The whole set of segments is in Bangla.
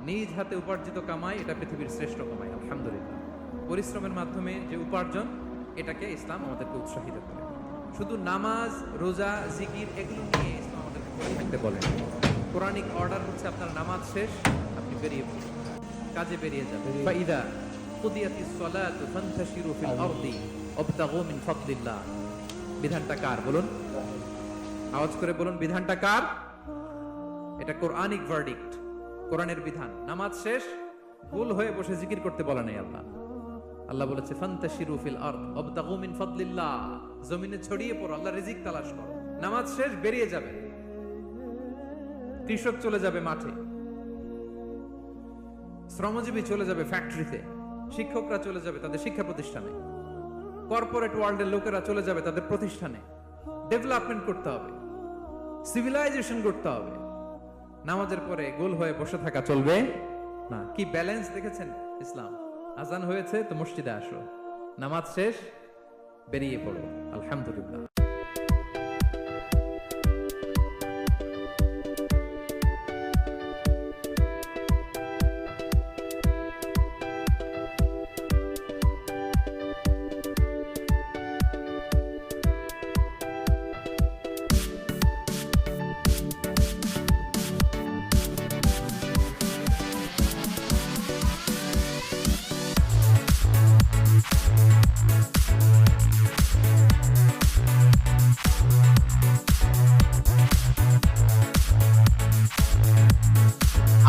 নিজ হাতে উপার্জিত কামাই এটা পৃথিবীর শ্রেষ্ঠ কামাই, আলহামদুলিল্লাহ। পরিশ্রমের মাধ্যমে যে উপার্জন, এটাকে ইসলাম আমাদেরকে উৎসাহিত করে। শুধু নামাজ, রোজা, জিকির এগুলো নিয়ে ইসলাম আমাদেরকে পড়ে থাকতে বলেন। কোরআনিক অর্ডার হচ্ছে আপনার নামাজ শেষ, আপনি বেরিয়ে পড়ুন, কাজে বেরিয়ে যাবেন। ফাইদা কুদিয়াতিস সালাতু ফান্তাশিরু ফিল আরদি ওয়াবতাগু মিন ফাদলিল্লাহ। বিধানটা কার বলুন? আওয়াজ করে বলুন, বিধানটা কার? এটা কোরআনিক ভার্ডিক্ট, কোরআনের বিধান। নামাজ শেষ, গোল হয়ে বসে জিকির করতে বলা নেই আল্লাহ। আল্লাহ বলেছে ফান্তাশিরু ফিল আরদ ওয়াবতাগু মিন ফাদলিল্লাহ, জমিনে ছড়িয়ে পড়ো, আল্লাহর রিজিক তালাশ করো। নামাজ শেষ, বেরিয়ে যাবে। কৃষক চলে যাবে মাঠে, শ্রমজীবী চলে যাবে ফ্যাক্টরিতে, শিক্ষকরা চলে যাবে তাদের শিক্ষা প্রতিষ্ঠানে, কর্পোরেট ওয়ার্ল্ডের লোকেরা চলে যাবে তাদের প্রতিষ্ঠানে। ডেভেলপমেন্ট করতে হবে, সিভিলাইজেশন করতে হবে। নামাজের পরে গোল হয়ে বসে থাকা চলবে না। কি ব্যালেন্স দেখেছেন ইসলাম? আজান হয়েছে তো মসজিদে আসো, নামাজ শেষ বেরিয়ে পড়ো, আলহামদুলিল্লাহ।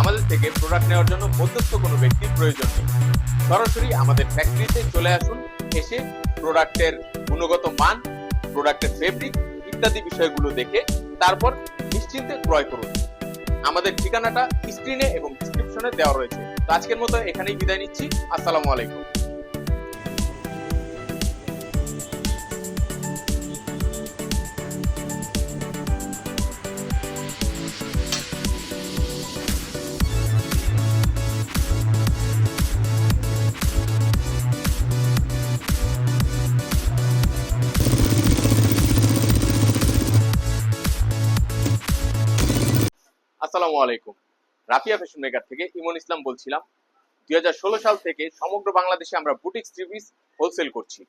আমাদের থেকে প্রোডাক্ট নেওয়ার জন্য মধ্যস্থ কোনো ব্যক্তির প্রয়োজন নেই। সরাসরি আমাদের ফ্যাক্টরিতে চলে আসুন, এসে প্রোডাক্টের গুণগত মান, প্রোডাক্টের ফেব্রিক ইত্যাদি বিষয়গুলো দেখে তারপর নিশ্চিন্তে ক্রয় করুন। আমাদের ঠিকানাটা স্ক্রিনে এবং ডেসক্রিপশনে দেওয়া রয়েছে। তো আজকের মতো এখানেই বিদায় নিচ্ছি। আসসালামু আলাইকুম। আসসালামু আলাইকুম। রাফিয়া ফ্যাশন মেকার থেকে ইমন ইসলাম বলছিলাম। 2016 সাল থেকে সমগ্র বাংলাদেশে আমরা বুটিক থ্রি পিস হোলসেল করছি।